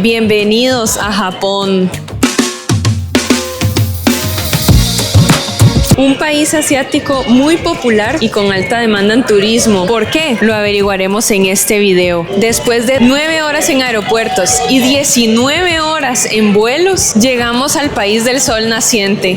bienvenidos a Japón. Un país asiático muy popular y con alta demanda en turismo. ¿Por qué? Lo averiguaremos en este video. Después de 9 horas en aeropuertos y 19 horas en vuelos, llegamos al país del sol naciente.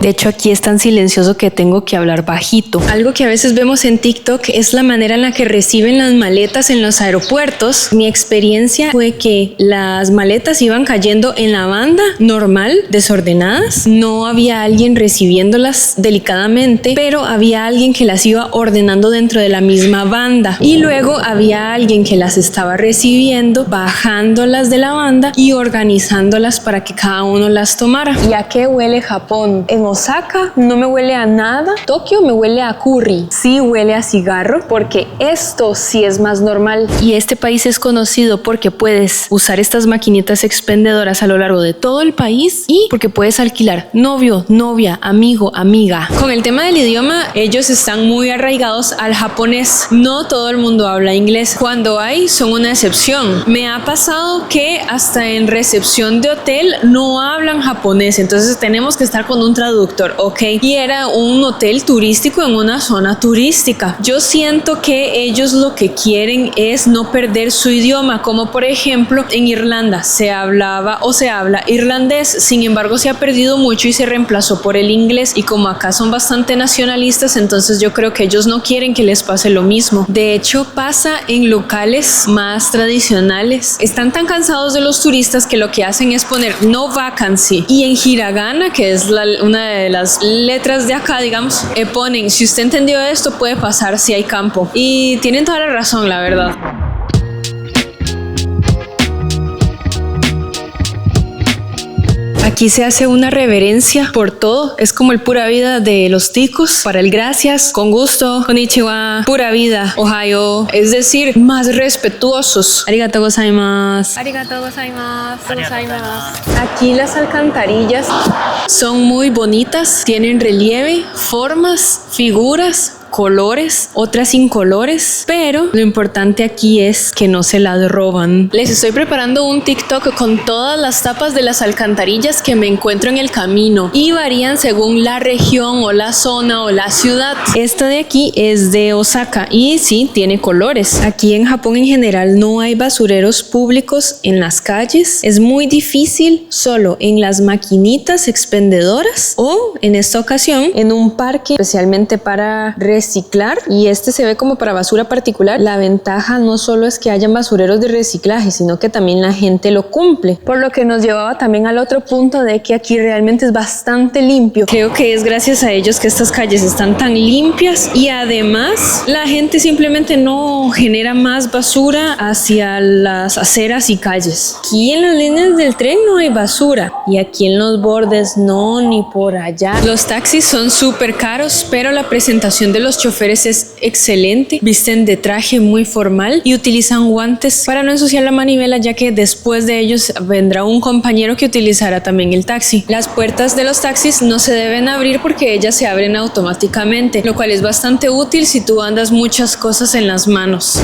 De hecho, aquí es tan silencioso que tengo que hablar bajito. Algo que a veces vemos en TikTok es la manera en la que reciben las maletas en los aeropuertos. Mi experiencia fue que las maletas iban cayendo en la banda normal, desordenadas. No había alguien recibiéndolas delicadamente, pero había alguien que las iba ordenando dentro de la misma banda. Y luego había alguien que las estaba recibiendo, bajándolas de la banda y organizándolas para que cada uno las tomara. ¿Y a qué huele Japón? En Osaka no me huele a nada. Tokio me huele a curry. Sí huele a cigarro, porque esto sí es más normal. Y este país es conocido porque puedes usar estas maquinitas expendedoras a lo largo de todo el país y porque puedes alquilar novio, novia, amigo, amiga. Con el tema del idioma, ellos están muy arraigados al japonés. No todo el mundo habla inglés. Cuando hay, son una excepción. Me ha pasado que hasta en recepción de hotel no hablan japonés, entonces tenemos que estar con un traductor. Ok, y era un hotel turístico en una zona turística. Yo siento que ellos lo que quieren es no perder su idioma, como por ejemplo en Irlanda se hablaba o se habla irlandés, sin embargo se ha perdido mucho y se reemplazó por el inglés, y como acá son bastante nacionalistas, entonces yo creo que ellos no quieren que les pase lo mismo. De hecho pasa en locales más tradicionales, están tan cansados de los turistas que lo que hacen es poner no vacancy, y en hiragana, que es una de las letras de acá, digamos, ponen si usted entendió esto puede pasar si hay campo, y tienen toda la razón, la verdad. Aquí se hace una reverencia por todo. Es como el pura vida de los ticos. Para el gracias, con gusto, konnichiwa, pura vida, ohayo. Es decir, más respetuosos. Arigatou gozaimasu. Arigatou gozaimasu. Aquí las alcantarillas son muy bonitas. Tienen relieve, formas, figuras, colores, otras incolores, pero lo importante aquí es que no se las roban. Les estoy preparando un TikTok con todas las tapas de las alcantarillas que me encuentro en el camino y varían según la región o la zona o la ciudad. Esta de aquí es de Osaka y sí, tiene colores. Aquí en Japón en general no hay basureros públicos en las calles. Es muy difícil, solo en las maquinitas expendedoras o en esta ocasión en un parque especialmente para reciclar, y este se ve como para basura particular. La ventaja no solo es que hayan basureros de reciclaje, sino que también la gente lo cumple, por lo que nos llevaba también al otro punto de que aquí realmente es bastante limpio. Creo que es gracias a ellos que estas calles están tan limpias, y además la gente simplemente no genera más basura hacia las aceras y calles. Aquí en las líneas del tren no hay basura, y aquí en los bordes no, ni por allá. Los taxis son súper caros, pero la presentación de los choferes es excelente. Visten de traje muy formal y utilizan guantes para no ensuciar la manivela, ya que después de ellos vendrá un compañero que utilizará también el taxi. Las puertas de los taxis no se deben abrir porque ellas se abren automáticamente, lo cual es bastante útil si tú andas muchas cosas en las manos.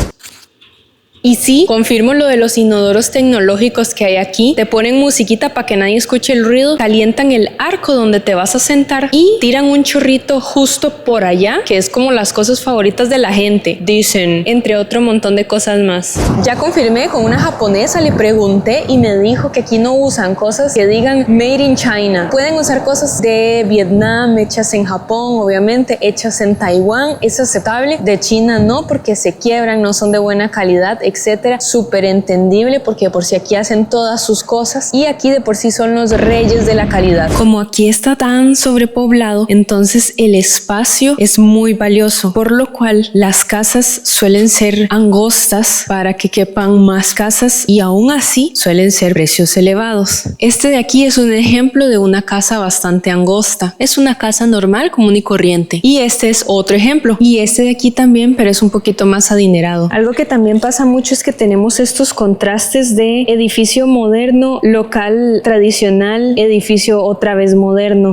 Y sí, confirmo lo de los inodoros tecnológicos que hay aquí. Te ponen musiquita para que nadie escuche el ruido, calientan el arco donde te vas a sentar y tiran un chorrito justo por allá, que es como las cosas favoritas de la gente, dicen, entre otro montón de cosas más. Ya confirmé con una japonesa, le pregunté y me dijo que aquí no usan cosas que digan Made in China. Pueden usar cosas de Vietnam, hechas en Japón, obviamente, hechas en Taiwán, es aceptable. De China no, porque se quiebran, no son de buena calidad, etcétera. Súper entendible, porque por si aquí hacen todas sus cosas y aquí de por sí son los reyes de la calidad. Como aquí está tan sobrepoblado, entonces el espacio es muy valioso, por lo cual las casas suelen ser angostas para que quepan más casas, y aún así suelen ser precios elevados. Este de aquí es un ejemplo de una casa bastante angosta. Es una casa normal, común y corriente, y este es otro ejemplo, y este de aquí también, pero es un poquito más adinerado. Algo que también pasa mucho es que tenemos estos contrastes de edificio moderno, local tradicional, edificio otra vez moderno.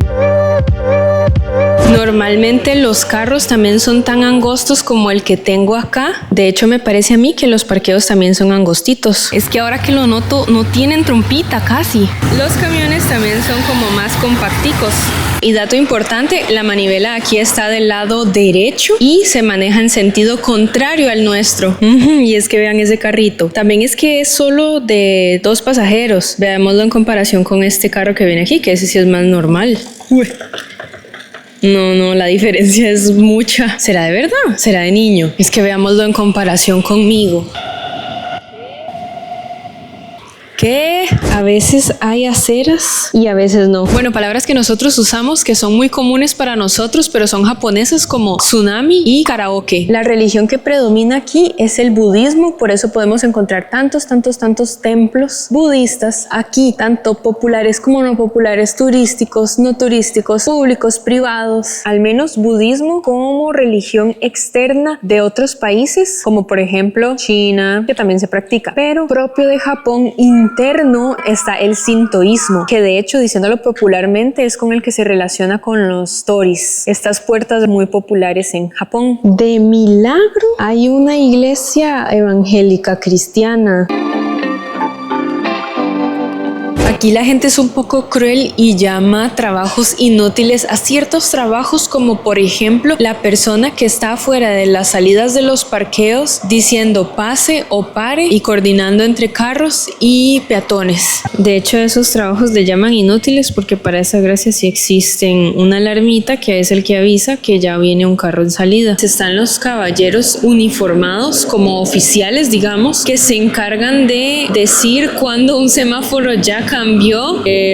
Normalmente los carros también son tan angostos como el que tengo acá. De hecho, me parece a mí que los parqueos también son angostitos. Es que ahora que lo noto, no tienen trompita casi. Los camiones también son como más compacticos. Y dato importante, la manivela aquí está del lado derecho y se maneja en sentido contrario al nuestro. Y es que vean ese carrito. También es que es solo de 2 pasajeros. Veámoslo en comparación con este carro que viene aquí, que ese sí es más normal. Uy. No, la diferencia es mucha. ¿Será de verdad? ¿Será de niño? Es que veámoslo en comparación conmigo. Que a veces hay aceras y a veces no. Bueno, palabras que nosotros usamos que son muy comunes para nosotros, pero son japonesas, como tsunami y karaoke. La religión que predomina aquí es el budismo, por eso podemos encontrar tantos templos budistas aquí, tanto populares como no populares, turísticos, no turísticos, públicos, privados. Al menos budismo como religión externa de otros países, como por ejemplo China, que también se practica, pero propio de Japón interno está el sintoísmo, que de hecho, diciéndolo popularmente, es con el que se relaciona con los toris, estas puertas muy populares en Japón. De milagro hay una iglesia evangélica cristiana. Aquí la gente es un poco cruel y llama trabajos inútiles a ciertos trabajos, como por ejemplo la persona que está afuera de las salidas de los parqueos diciendo pase o pare y coordinando entre carros y peatones. De hecho, esos trabajos le llaman inútiles porque para esa gracia sí existen una alarmita que es el que avisa que ya viene un carro en salida. Están los caballeros uniformados como oficiales, digamos, que se encargan de decir cuando un semáforo ya cambió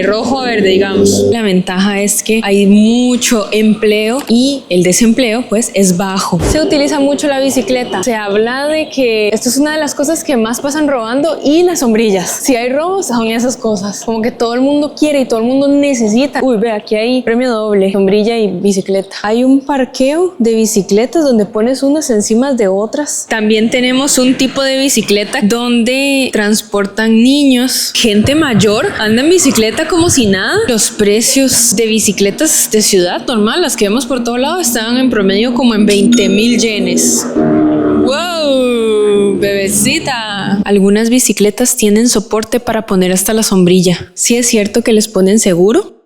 rojo a verde, digamos. La ventaja es que hay mucho empleo y el desempleo pues es bajo. Se utiliza mucho la bicicleta. Se habla de que esto es una de las cosas que más pasan robando, y las sombrillas. Si hay robos, son esas cosas. Como que todo el mundo quiere y todo el mundo necesita. Uy, ve, aquí hay premio doble, sombrilla y bicicleta. Hay un parqueo de bicicletas donde pones unas encima de otras. También tenemos un tipo de bicicleta donde transportan niños, gente mayor, anda en bicicleta como si nada. Los precios de bicicletas de ciudad normal, las que vemos por todo lado, están en promedio como en 20,000 yenes. ¡Wow! Bebecita. Algunas bicicletas tienen soporte para poner hasta la sombrilla. ¿Sí es cierto que les ponen seguro?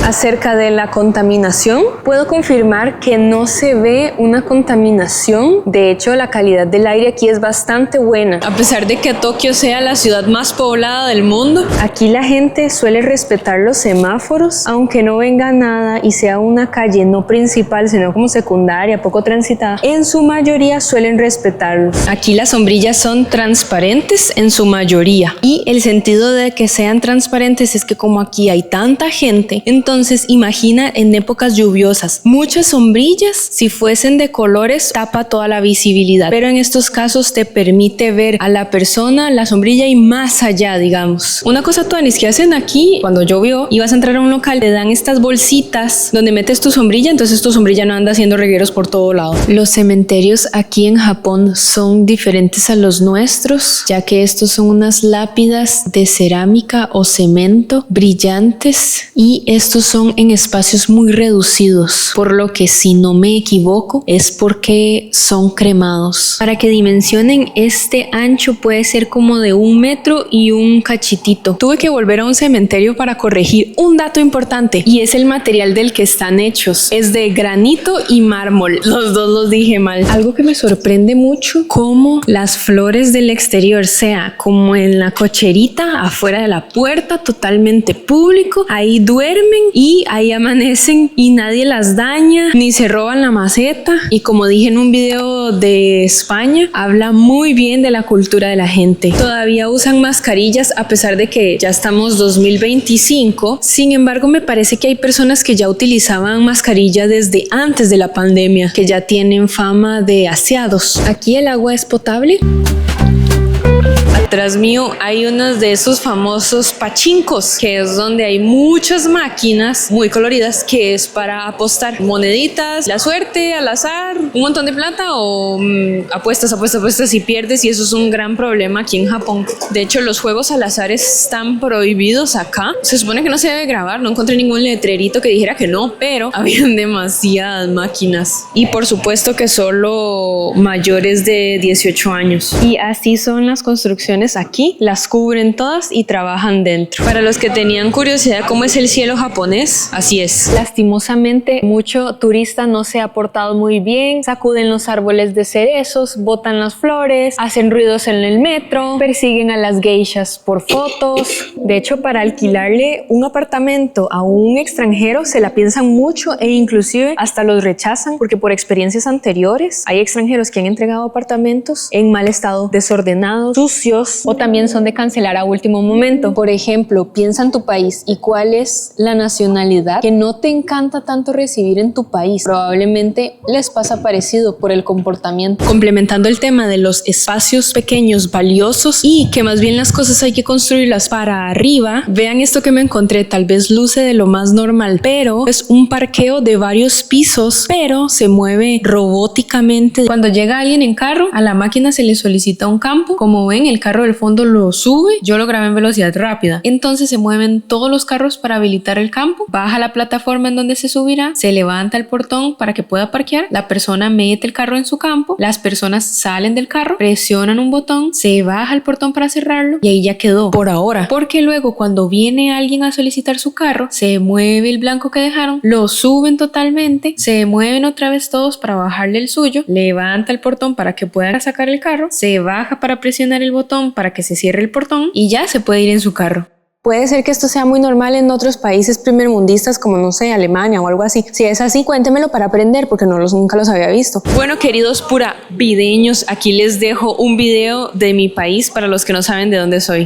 Acerca de la contaminación, puedo confirmar que no se ve una contaminación. De hecho, la calidad del aire aquí es bastante buena. A pesar de que Tokio sea la ciudad más poblada del mundo, aquí la gente suele respetar los semáforos, aunque no venga nada y sea una calle no principal, sino como secundaria, poco transitada. En su mayoría suelen respetarlos. Aquí las sombrillas son transparentes en su mayoría, y el sentido de que sean transparentes es que como aquí hay tanta gente, entonces imagina en épocas lluviosas, muchas sombrillas, si fuesen de colores, tapa toda la visibilidad, pero en estos casos te permite ver a la persona, la sombrilla y más allá, digamos. Una cosa tuanis que hacen aquí, cuando llovió y vas a entrar a un local, te dan estas bolsitas donde metes tu sombrilla, entonces tu sombrilla no anda haciendo regueros por todo lado. Los cementerios aquí en Japón son diferentes a los nuestros, ya que estos son unas lápidas de cerámica o cemento brillantes, y estos son en espacios muy reducidos, por lo que, si no me equivoco, es porque son cremados. Para que dimensionen, este ancho puede ser como de 1 metro y un cachitito. Tuve que volver a un cementerio para corregir un dato importante, y es el material del que están hechos. Es de granito y mármol. Los dos los dije mal. Algo que me sorprende mucho, como las flores del exterior, sea como en la cocherita afuera de la puerta, totalmente público, ahí duermen y ahí amanecen y nadie las daña ni se roban la maceta. Y como dije en un video de España, habla muy bien de la cultura de la gente. Todavía usan mascarillas a pesar de que ya estamos 2025. Sin embargo, me parece que hay personas que ya utilizaban mascarilla desde antes de la pandemia, que ya tienen fama de aseados. Aquí el agua es potable. Tras mío hay unos de esos famosos pachincos, que es donde hay muchas máquinas muy coloridas, que es para apostar moneditas, la suerte, al azar, un montón de plata o apuestas y pierdes, y eso es un gran problema aquí en Japón. De hecho, los juegos al azar están prohibidos acá. Se supone que no se debe grabar, no encontré ningún letrerito que dijera que no, pero habían demasiadas máquinas. Y por supuesto que solo mayores de 18 años. Y así son las construcciones aquí, las cubren todas y trabajan dentro. Para los que tenían curiosidad cómo es el cielo japonés, así es. Lastimosamente, mucho turista no se ha portado muy bien, sacuden los árboles de cerezos, botan las flores, hacen ruidos en el metro, persiguen a las geishas por fotos. De hecho, para alquilarle un apartamento a un extranjero se la piensan mucho e inclusive hasta los rechazan, porque por experiencias anteriores hay extranjeros que han entregado apartamentos en mal estado, desordenados, sucios, o también son de cancelar a último momento. Por ejemplo, piensa en tu país y cuál es la nacionalidad que no te encanta tanto recibir en tu país. Probablemente les pasa parecido por el comportamiento. Complementando el tema de los espacios pequeños valiosos y que más bien las cosas hay que construirlas para arriba, vean esto que me encontré. Tal vez luce de lo más normal, pero es un parqueo de varios pisos, pero se mueve robóticamente. Cuando llega alguien en carro, a la máquina se le solicita un campo. Como ven, el carro del fondo lo sube. Yo lo grabé en velocidad rápida. Entonces se mueven todos los carros para habilitar el campo. Baja la plataforma en donde se subirá, se levanta el portón para que pueda parquear. La persona mete el carro en su campo. Las personas salen del carro, presionan un botón, se baja el portón para cerrarlo y ahí ya quedó por ahora. Porque luego cuando viene alguien a solicitar su carro, se mueve el blanco que dejaron, lo suben totalmente, se mueven otra vez todos para bajarle el suyo, levanta el portón para que puedan sacar el carro, se baja para presionar el botón para que se cierre el portón y ya se puede ir en su carro. Puede ser que esto sea muy normal en otros países primermundistas como, no sé, Alemania o algo así. Si es así, cuéntemelo para aprender porque nunca los había visto. Bueno, queridos pura videños, aquí les dejo un video de mi país para los que no saben de dónde soy.